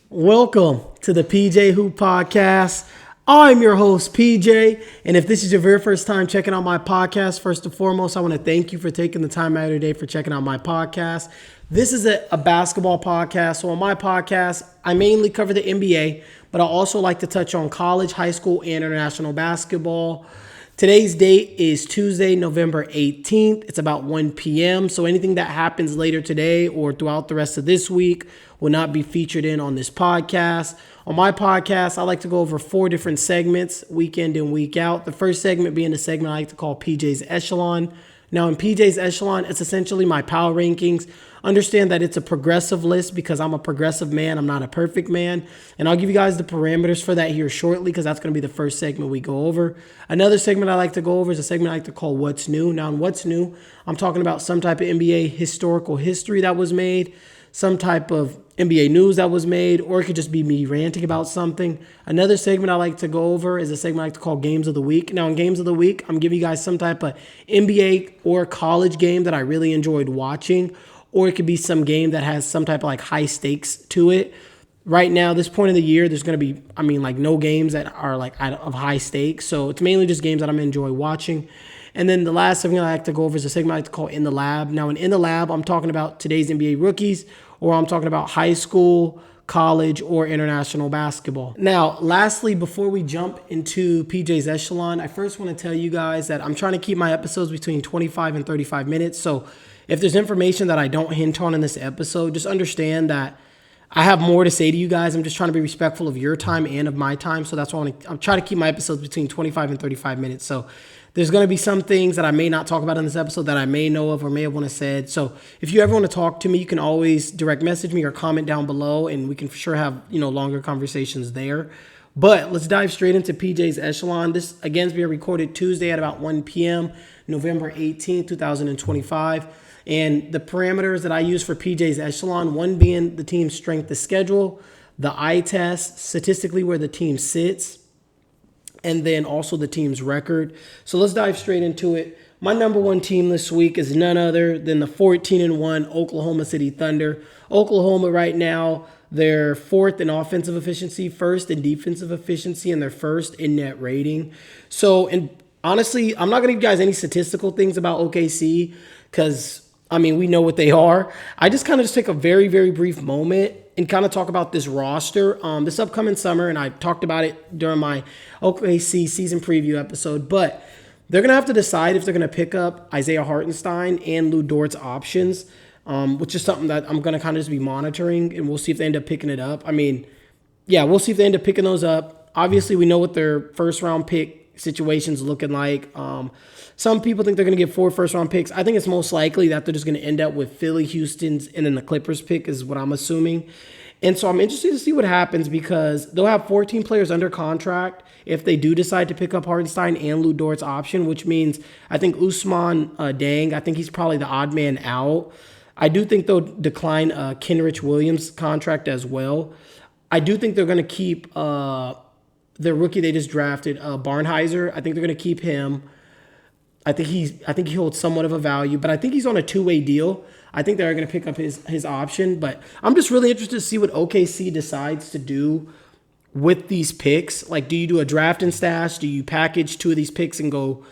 Welcome to the PJ Hoop Podcast. I'm your host, PJ, and if this is your very first time checking out my podcast, first and foremost, I want to thank you for taking the time out of your day for checking out my podcast. This is a basketball podcast, so on my podcast, I mainly cover the NBA, but I also like to touch on college, high school, and international basketball. Today's date is Tuesday, November 18th. It's about 1 p.m., so anything that happens later today or throughout the rest of this week will not be featured on this podcast. On my podcast, I like to go over 4 different segments, week in and week out. The first segment being the segment I like to call PJ's Echelon. Now, in PJ's Echelon, it's essentially my power rankings. Understand that it's a progressive list because I'm a progressive man. I'm not a perfect man. And I'll give you guys the parameters for that here shortly because that's going to be the first segment we go over. Another segment I like to go over is a segment I like to call What's New. Now, in What's New, I'm talking about some type of NBA historical history that was made, some type of NBA news that was made, or it could just be me ranting about something. Another segment I like to go over is a segment I like to call Games of the Week. Now, in Games of the Week, I'm giving you guys some type of NBA or college game that I really enjoyed watching, or it could be some game that has some type of like high stakes to it. Right now, this point of the year, there's going to be, no games that are like of high stakes. So it's mainly just games that I'm enjoy watching. And then the last segment I like to go over is a segment I like to call In the Lab. Now, in the Lab, I'm talking about today's NBA rookies, or I'm talking about high school, college, or international basketball. Now, lastly, before we jump into PJ's Echelon, I first want to tell you guys that I'm trying to keep my episodes between 25 and 35 minutes. So if there's information that I don't hint on in this episode, just understand that I have more to say to you guys. I'm just trying to be respectful of your time and of my time. So that's why I'm trying to keep my episodes between 25 and 35 minutes. So there's going to be some things that I may not talk about in this episode that I may know of or may have want to said. So if you ever want to talk to me, you can always direct message me or comment down below, and we can for sure have, longer conversations there. But let's dive straight into PJ's Echelon. This, again, is being recorded Tuesday at about 1 p.m., November 18th, 2025. And the parameters that I use for PJ's Echelon, one being the team's strength of schedule, the eye test, statistically where the team sits, and then also the team's record. So let's dive straight into it. My number one team this week is none other than the 14-1 Oklahoma City Thunder. Oklahoma right now, they're 4th in offensive efficiency, 1st in defensive efficiency, and they're 1st in net rating. So, and honestly, I'm not going to give you guys any statistical things about OKC because we know what they are. I just kind of take a very, very brief moment and kind of talk about this roster this upcoming summer, and I talked about it during my OKC season preview episode, but they're going to have to decide if they're going to pick up Isaiah Hartenstein and Lou Dort's options, which is something that I'm going to kind of just be monitoring, and we'll see if they end up picking it up. We'll see if they end up picking those up. Obviously, we know what their first-round pick situation's looking like. Some people think they're going to get 4 first-round picks. I think it's most likely that they're just going to end up with Philly, Houston's, and then the Clippers pick is what I'm assuming. And so I'm interested to see what happens because they'll have 14 players under contract if they do decide to pick up Hartenstein and Lou Dort's option, which means I think Usman Dang, I think he's probably the odd man out. I do think they'll decline Kenrich Williams' contract as well. I do think they're going to keep their rookie they just drafted, Barnhizer. I think they're going to keep him. I think he holds somewhat of a value, but I think he's on a 2-way deal. I think they're going to pick up his option, but I'm just really interested to see what OKC decides to do with these picks. Like, do you do a draft and stash? Do you package 2 of these picks and go,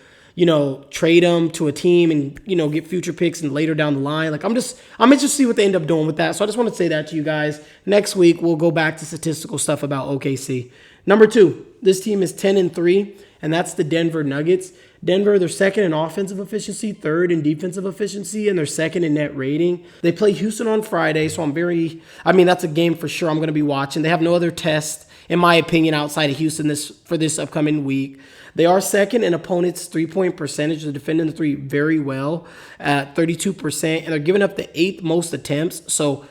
trade them to a team and, get future picks and later down the line? Like, I'm interested to see what they end up doing with that. So I just want to say that to you guys. Next week, we'll go back to statistical stuff about OKC. Number 2, this team is 10-3, and that's the Denver Nuggets. Denver, they're 2nd in offensive efficiency, 3rd in defensive efficiency, and they're 2nd in net rating. They play Houston on Friday, so that's a game for sure I'm going to be watching. They have no other test, in my opinion, outside of Houston for this upcoming week. They are 2nd in opponents' three-point percentage. They're defending the three very well at 32%, and they're giving up the 8th most attempts, so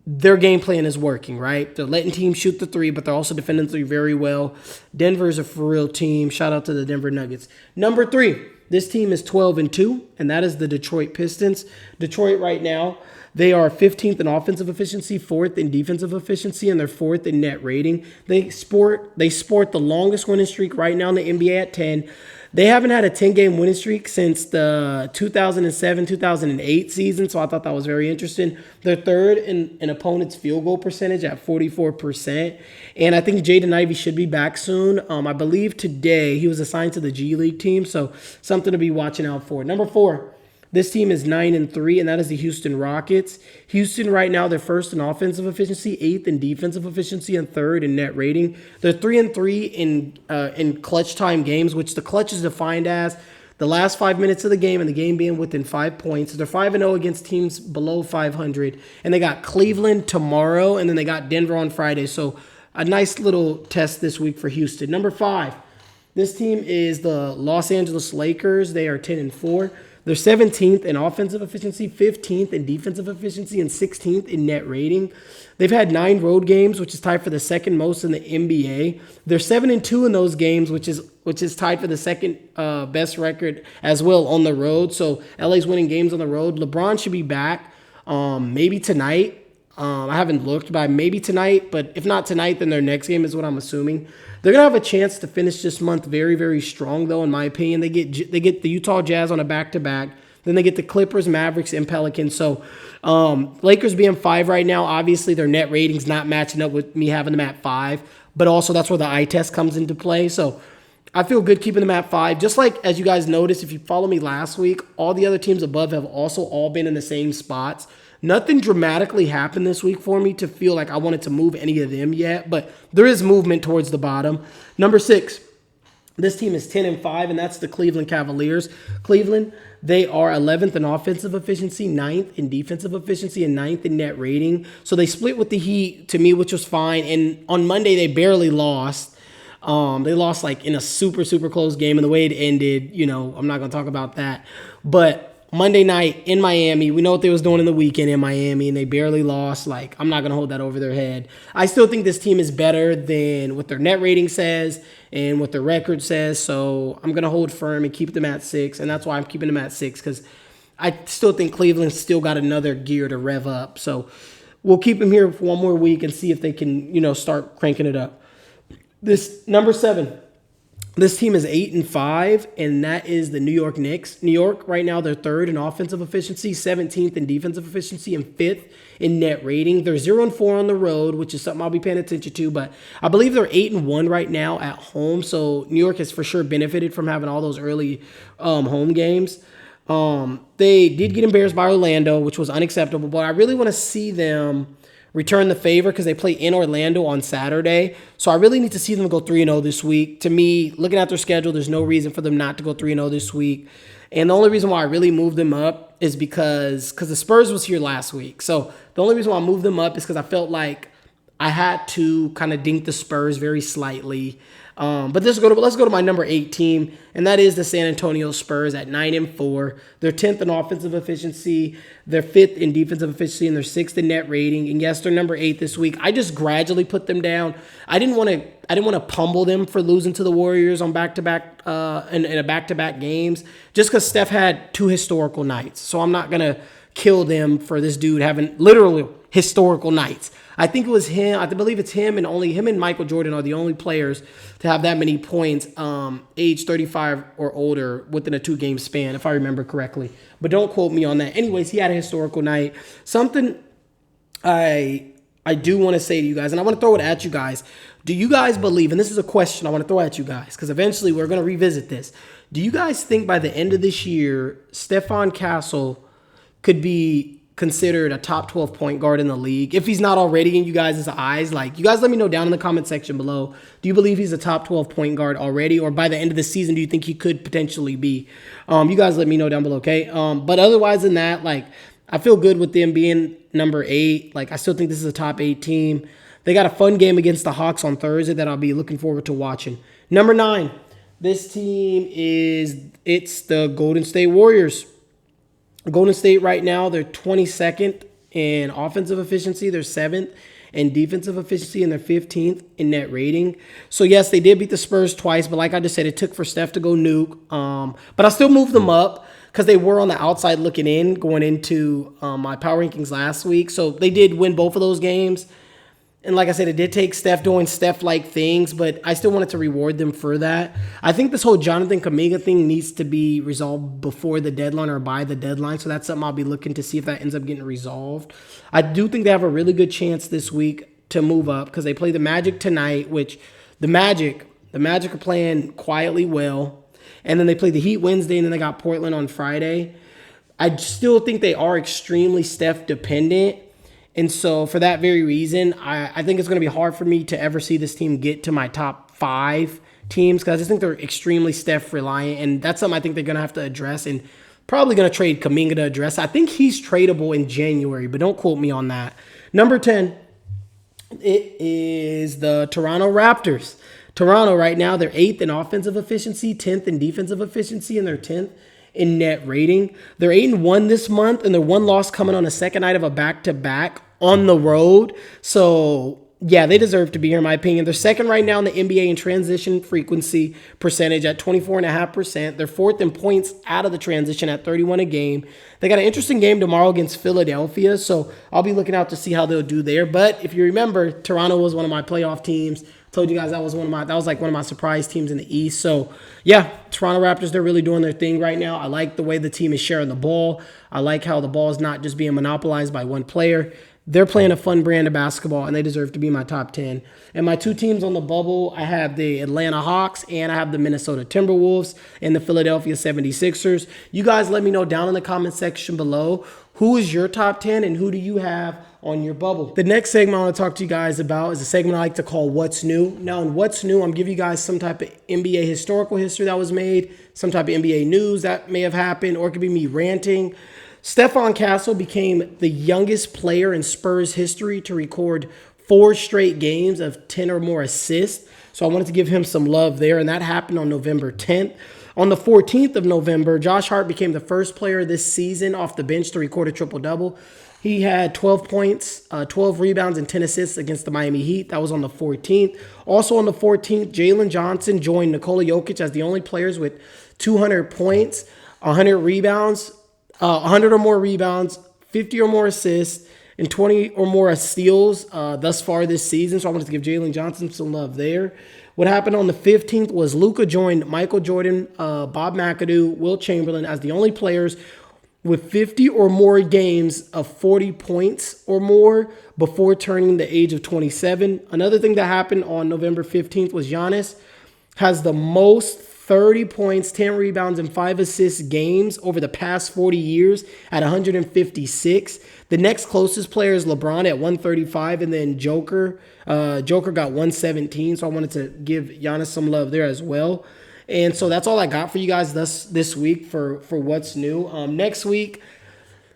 their game plan is working, right? They're letting teams shoot the 3, but they're also defending the 3 very well. Denver is a for real team. Shout out to the Denver Nuggets. Number 3, This team is 12-2, and that is the Detroit Pistons. Detroit right now, they are 15th in offensive efficiency, 4th in defensive efficiency, and they're 4th in net rating. They sport the longest winning streak right now in the NBA at 10. They haven't had a 10-game winning streak since the 2007-2008 season, so I thought that was very interesting. They're third in opponent's field goal percentage at 44%, and I think Jaden Ivey should be back soon. I believe today he was assigned to the G League team, so something to be watching out for. Number 4. This team is 9-3, and that is the Houston Rockets. Houston right now, they're first in offensive efficiency, 8th in defensive efficiency, and 3rd in net rating. They're 3-3 in clutch time games, which the clutch is defined as the last 5 minutes of the game and the game being within 5 points. They're 5-0 against teams below 500, and they got Cleveland tomorrow, and then they got Denver on Friday. So a nice little test this week for Houston. Number 5, this team is the Los Angeles Lakers. They are 10-4. They're 17th in offensive efficiency, 15th in defensive efficiency, and 16th in net rating. They've had 9 road games, which is tied for the second most in the NBA. They're 7-2 in those games, which is tied for the second best record as well on the road. So LA's winning games on the road. LeBron should be back maybe tonight. I haven't looked, but maybe tonight. But if not tonight, then their next game is what I'm assuming. They're going to have a chance to finish this month very, very strong, though, in my opinion. They get the Utah Jazz on a back-to-back. Then they get the Clippers, Mavericks, and Pelicans. So Lakers being 5 right now, obviously their net rating's not matching up with me having them at 5. But also that's where the eye test comes into play. So I feel good keeping them at 5. Just like, as you guys noticed, if you follow me last week, all the other teams above have also all been in the same spots. Nothing dramatically happened this week for me to feel like I wanted to move any of them yet, but there is movement towards the bottom. Number 6, this team is 10-5, and that's the Cleveland Cavaliers. Cleveland, they are 11th in offensive efficiency, 9th in defensive efficiency, and 9th in net rating. So they split with the Heat, to me, which was fine. And on Monday, they barely lost. They lost like in a super, super close game, and the way it ended, I'm not going to talk about that. But Monday night in Miami, we know what they was doing in the weekend in Miami, and they barely lost. Like, I'm not going to hold that over their head. I still think this team is better than what their net rating says and what their record says, so I'm going to hold firm and keep them at 6, and that's why I'm keeping them at 6, because I still think Cleveland's still got another gear to rev up. So we'll keep them here for one more week and see if they can, start cranking it up. This number 7. This team is 8-5, and that is the New York Knicks. New York, right now, they're 3rd in offensive efficiency, 17th in defensive efficiency, and 5th in net rating. They're 0-4 on the road, which is something I'll be paying attention to, but I believe they're 8-1 right now at home, so New York has for sure benefited from having all those early home games. They did get embarrassed by Orlando, which was unacceptable, but I really want to see them return the favor because they play in Orlando on Saturday. So I really need to see them go 3-0 this week. To me, looking at their schedule, there's no reason for them not to go 3-0 this week. And the only reason why I really moved them up is because the Spurs was here last week. So the only reason why I moved them up is because I felt like I had to kind of dink the Spurs very slightly. But let's go to my number 8 team, and that is the San Antonio Spurs at 9-4. They're 10th in offensive efficiency, they're 5th in defensive efficiency, and they're 6th in net rating. And yes, they're number 8 this week. I just gradually put them down. I didn't want to pummel them for losing to the Warriors on back-to-back in back-to-back games, just because Steph had 2 historical nights. So I'm not gonna kill them for this dude having literally historical nights. I think it was him. I believe it's him, and only him and Michael Jordan are the only players to have that many points, age 35 or older, within a 2-game span, if I remember correctly. But don't quote me on that. Anyways, he had a historical night. Something I do want to say to you guys, and I want to throw it at you guys. Do you guys believe, and this is a question I want to throw at you guys, because eventually we're going to revisit this. Do you guys think by the end of this year, Stephon Castle could be considered a top 12 point guard in the league, if he's not already in you guys' eyes? Like, you guys let me know down in the comment section below. Do you believe he's a top 12 point guard already, or by the end of the season, do you think he could potentially be? You guys let me know down below, okay? But otherwise than that, like, I feel good with them being number 8. Like, I still think this is a top 8 team. They got a fun game against the Hawks on Thursday that I'll be looking forward to watching. Number 9, this team it's the Golden State Warriors. Golden State right now, they're 22nd in offensive efficiency. They're 7th in defensive efficiency, and they're 15th in net rating. So yes, they did beat the Spurs twice, but like I just said, it took for Steph to go nuke. But I still moved them up because they were on the outside looking in going into my power rankings last week. So they did win both of those games. And like I said, it did take Steph doing Steph-like things, but I still wanted to reward them for that. I think this whole Jonathan Kuminga thing needs to be resolved before the deadline or by the deadline, so that's something I'll be looking to see if that ends up getting resolved. I do think they have a really good chance this week to move up because they play the Magic tonight, which the Magic are playing quietly well. And then they play the Heat Wednesday, and then they got Portland on Friday. I still think they are extremely Steph-dependent. And so for that very reason, I think it's going to be hard for me to ever see this team get to my top 5 teams because I just think they're extremely Steph reliant, and that's something I think they're going to have to address and probably going to trade Kuminga to address. I think he's tradable in January, but don't quote me on that. Number 10, it is the Toronto Raptors. Toronto right now, they're 8th in offensive efficiency, 10th in defensive efficiency, and they're 10th in net rating. They're 8-1 this month, and their one loss coming on the second night of a back-to-back on the road. So, yeah, they deserve to be here, in my opinion. They're second right now in the NBA in transition frequency percentage at 24.5%. They're 4th in points out of the transition at 31 a game. They got an interesting game tomorrow against Philadelphia, so I'll be looking out to see how they'll do there. But if you remember, Toronto was one of my playoff teams. Told you guys that was one of my surprise teams in the East. So yeah, Toronto Raptors, they're really doing their thing right now. I like the way the team is sharing the ball. I like how the ball is not just being monopolized by one player. They're playing a fun brand of basketball, and they deserve to be my top 10. And my 2 teams on the bubble, I have the Atlanta Hawks and I have the Minnesota Timberwolves and the Philadelphia 76ers. You guys let me know down in the comment section below who is your top 10 and who do you have on your bubble. The next segment I want to talk to you guys about is a segment I like to call What's New. Now, in What's New, I'm giving you guys some type of NBA historical history that was made, some type of NBA news that may have happened, or it could be me ranting. Stephon Castle became the youngest player in Spurs history to record 4 straight games of 10 or more assists. So I wanted to give him some love there, and that happened on November 10th. On the 14th of November, Josh Hart became the first player this season off the bench to record a triple-double. He had 12 points, 12 rebounds, and 10 assists against the Miami Heat. That was on the 14th. Also on the 14th, Jalen Johnson joined Nikola Jokic as the only players with 200 points, 100 rebounds, 100 or more rebounds, 50 or more assists, and 20 or more steals thus far this season. So I wanted to give Jalen Johnson some love there. What happened on the 15th was Luka joined Michael Jordan, Bob McAdoo, Wilt Chamberlain as the only players with 50 or more games of 40 points or more before turning the age of 27. Another thing that happened on November 15th was Giannis has the most 30 points, 10 rebounds, and 5 assists games over the past 40 years at 156. The next closest player is LeBron at 135, and then Joker got 117. So I wanted to give Giannis some love there as well. And so that's all I got for you guys this week for what's new. Next week,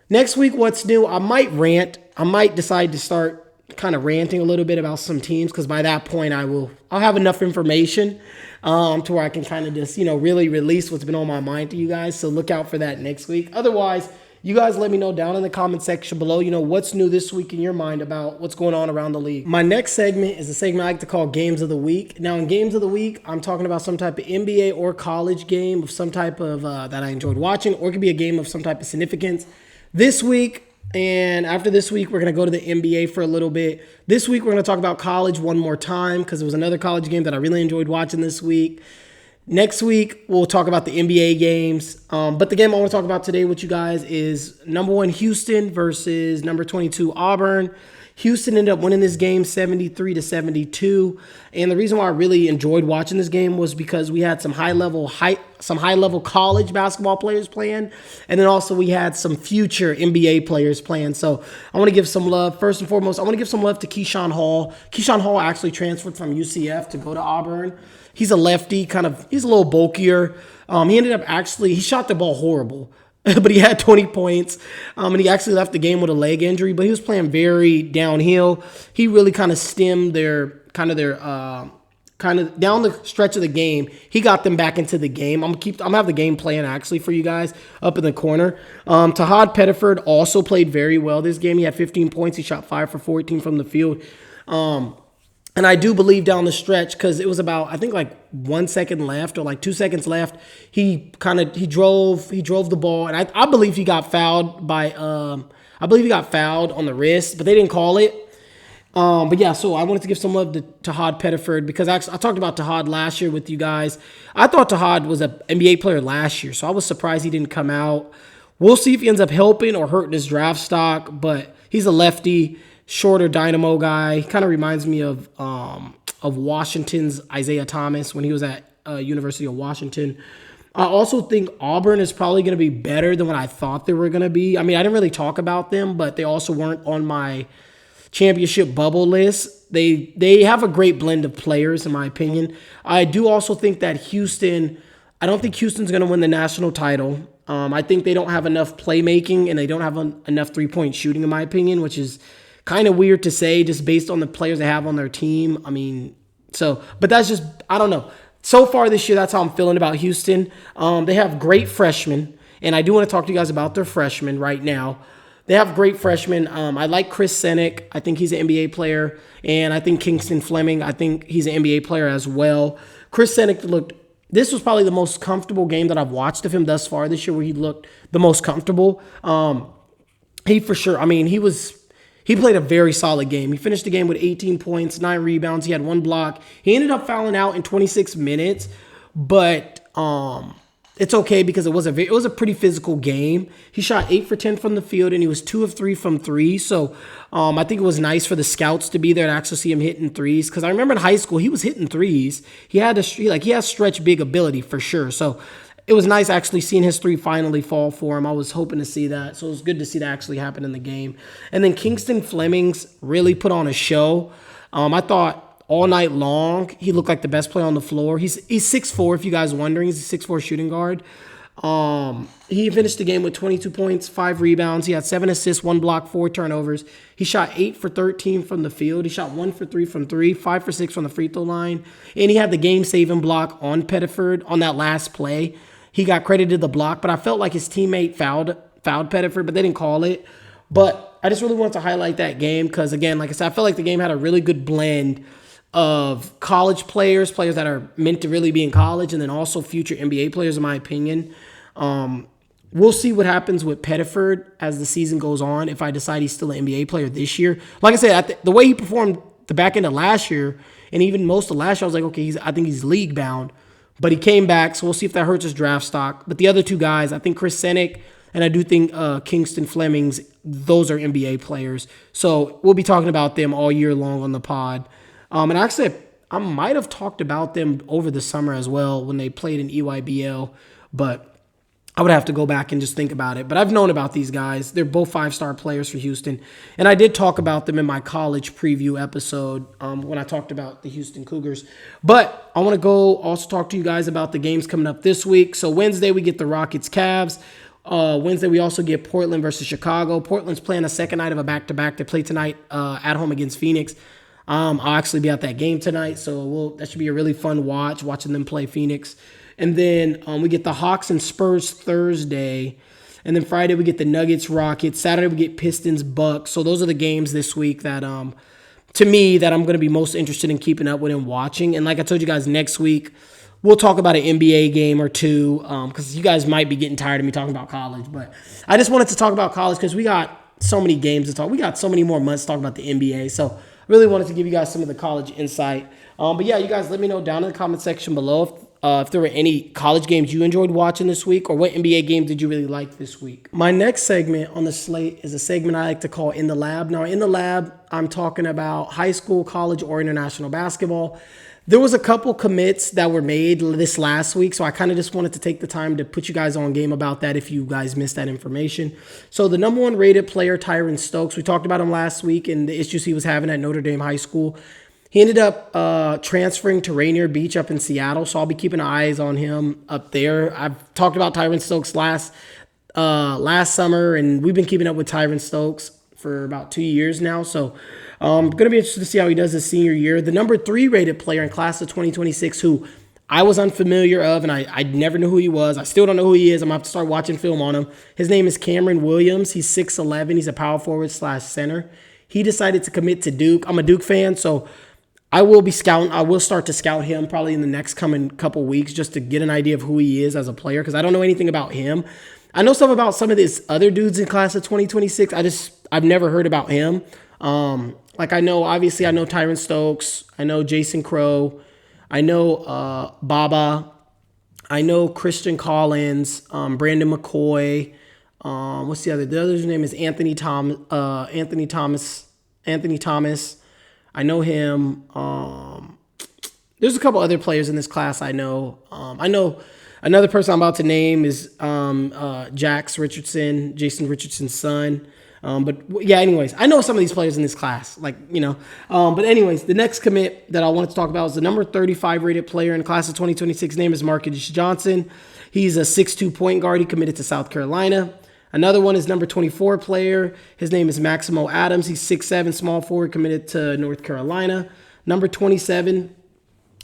what's new? I might rant. I might decide to start kind of ranting a little bit about some teams because by that point I'll have enough information to where I can kind of just really release what's been on my mind to you guys. So look out for that next week. Otherwise, you guys let me know down in the comment section below, what's new this week in your mind about what's going on around the league. My next segment is a segment I like to call Games of the Week. Now, in Games of the Week, I'm talking about some type of NBA or college game of some type of that I enjoyed watching, or it could be a game of some type of significance. This week, and after this week, we're going to go to the NBA for a little bit. This week, we're going to talk about college one more time because it was another college game that I really enjoyed watching this week. Next week, we'll talk about the NBA games. But the game I want to talk about today with you guys is number 1 Houston versus number 22 Auburn. Houston ended up winning this game 73-72. And the reason why I really enjoyed watching this game was because we had some high-level college basketball players playing. And then also we had some future NBA players playing. So I want to give some love. First and foremost, I want to give some love to Keyshawn Hall. Keyshawn Hall actually transferred from UCF to go to Auburn. He's a lefty, he's a little bulkier. He shot the ball horrible, but he had 20 points. And he actually left the game with a leg injury, but he was playing very downhill. He really kind of stemmed their down the stretch of the game. He got them back into the game. I'm gonna have the game playing actually for you guys up in the corner. Tahad Pettiford also played very well this game. He had 15 points. He shot 5 for 14 from the field. And I do believe down the stretch, because it was about, I think, like 1 second left or like 2 seconds left, he drove the ball, and I believe he got fouled by I believe he got fouled on the wrist, but they didn't call it. But yeah, so I wanted to give some love to Tahad Pettiford, because I talked about Tahad last year with you guys. I thought Tahad was an NBA player last year, so I was surprised he didn't come out. We'll see if he ends up helping or hurting his draft stock, but he's a lefty, shorter dynamo guy. He kind of reminds me of Washington's Isaiah Thomas when he was at University of Washington. I also think Auburn is probably going to be better than what I thought they were going to be. I mean, I didn't really talk about them, but they also weren't on my championship bubble list. They have a great blend of players, in my opinion. I do also think that I don't think Houston's going to win the national title. I think they don't have enough playmaking, and they don't have enough three-point shooting, in my opinion, which is kind of weird to say just based on the players they have on their team. I mean, but that's just, I don't know. So far this year, that's how I'm feeling about Houston. They have great freshmen, and I do want to talk to you guys about their freshmen right now. They have great freshmen. I like Chris Senick. I think he's an NBA player. And I think Kingston Fleming, I think he's an NBA player as well. Chris Senick this was probably the most comfortable game that I've watched of him thus far this year, where he looked the most comfortable. He for sure, I mean, he played a very solid game. He finished the game with 18 points, 9 rebounds. He had 1 block. He ended up fouling out in 26 minutes, but it's okay because it was a pretty physical game. He shot 8 for 10 from the field, and he was 2 of 3 from 3. So I think it was nice for the scouts to be there and actually see him hitting threes. Because I remember in high school he was hitting threes. He has stretch big ability for sure. So it was nice actually seeing his three finally fall for him. I was hoping to see that. So it was good to see that actually happen in the game. And then Kingston Flemings really put on a show. I thought all night long he looked like the best player on the floor. He's 6'4", if you guys are wondering. He's a 6'4" shooting guard. He finished the game with 22 points, 5 rebounds. He had 7 assists, 1 block, 4 turnovers. He shot 8 for 13 from the field. He shot 1 for 3 from 3, 5 for 6 from the free throw line. And he had the game-saving block on Pettiford on that last play. He got credited the block, but I felt like his teammate fouled Pettiford, but they didn't call it. But I just really wanted to highlight that game because, again, like I said, I felt like the game had a really good blend of college players that are meant to really be in college, and then also future NBA players, in my opinion. We'll see what happens with Pettiford as the season goes on, if I decide he's still an NBA player this year. Like I said, the way he performed the back end of last year, and even most of last year, I was like, okay, I think he's league bound. But he came back, so we'll see if that hurts his draft stock. But the other two guys, I think Chris Senick and I do think Kingston Flemings, those are NBA players. So we'll be talking about them all year long on the pod. And actually, I might have talked about them over the summer as well when they played in EYBL. But I would have to go back and just think about it. But I've known about these guys. They're both 5-star players for Houston. And I did talk about them in my college preview episode when I talked about the Houston Cougars. But I want to go also talk to you guys about the games coming up this week. So Wednesday, we get the Rockets-Cavs. Wednesday, we also get Portland versus Chicago. Portland's playing a second night of a back-to-back. They play tonight at home against Phoenix. I'll actually be at that game tonight. So that should be a really fun watching them play Phoenix. And then we get the Hawks and Spurs Thursday. And then Friday we get the Nuggets, Rockets. Saturday we get Pistons, Bucks. So those are the games this week that, to me, that I'm going to be most interested in keeping up with and watching. And like I told you guys, next week we'll talk about an NBA game or two because you guys might be getting tired of me talking about college. But I just wanted to talk about college because we got so many games to talk. We got so many more months to talk about the NBA. So I really wanted to give you guys some of the college insight. But yeah, you guys let me know down in the comment section below if there were any college games you enjoyed watching this week, or what NBA games did you really like this week. My next segment on the slate is a segment I like to call In the Lab. Now, in the lab, I'm talking about high school, college, or international basketball. There was a couple commits that were made this last week, so I kind of just wanted to take the time to put you guys on game about that if you guys missed that information. So the number 1 rated player, Tyron Stokes, we talked about him last week and the issues he was having at Notre Dame High School. He ended up transferring to Rainier Beach up in Seattle, so I'll be keeping eyes on him up there. I've talked about Tyron Stokes last summer, and we've been keeping up with Tyron Stokes for about 2 years now. So I'm going to be interested to see how he does his senior year. The number 3 rated player in class of 2026, who I was unfamiliar of, and I never knew who he was. I still don't know who he is. I'm going to have to start watching film on him. His name is Cameron Williams. He's 6'11". He's a power forward /center. He decided to commit to Duke. I'm a Duke fan, so I will be scouting. I will start to scout him probably in the next coming couple weeks just to get an idea of who he is as a player because I don't know anything about him. I know some about some of these other dudes in class of 2026. I've never heard about him. Like I know Tyron Stokes. I know Jason Crow. I know Baba. I know Christian Collins. Brandon McCoy. What's the other? The other's name is Anthony Thomas. Anthony Thomas. I know him. There's a couple other players in this class I know. I know another person I'm about to name is Jax Richardson, Jason Richardson's son. But yeah, anyways, I know some of these players in this class, But anyways, the next commit that I wanted to talk about is the number 35 rated player in the class of 2026. His name is Phillip Johnson. He's a 6'2" point guard. He committed to South Carolina. Another one is number 24 player. His name is Maximo Adams. He's 6'7", small forward, committed to North Carolina. Number 27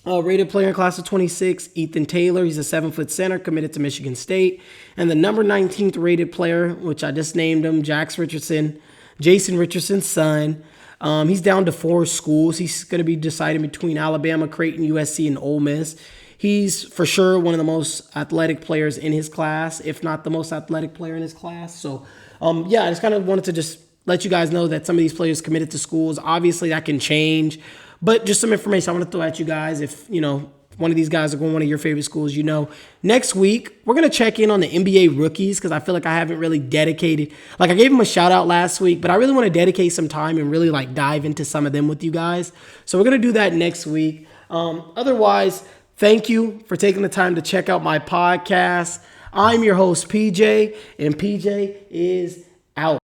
rated player in class of 26, Ethan Taylor. He's a 7-foot center, committed to Michigan State. And the number 19th rated player, which I just named him, Jax Richardson, Jason Richardson's son. He's down to 4 schools. He's going to be deciding between Alabama, Creighton, USC, and Ole Miss. He's for sure one of the most athletic players in his class, if not the most athletic player in his class. So, I just kind of wanted to just let you guys know that some of these players committed to schools. Obviously, that can change. But just some information I want to throw at you guys. If, one of these guys are going to one of your favorite schools, next week, we're going to check in on the NBA rookies because I feel like I haven't really dedicated. Like, I gave them a shout out last week, but I really want to dedicate some time and really, dive into some of them with you guys. So we're going to do that next week. Otherwise, thank you for taking the time to check out my podcast. I'm your host, PJ, and PJ is out.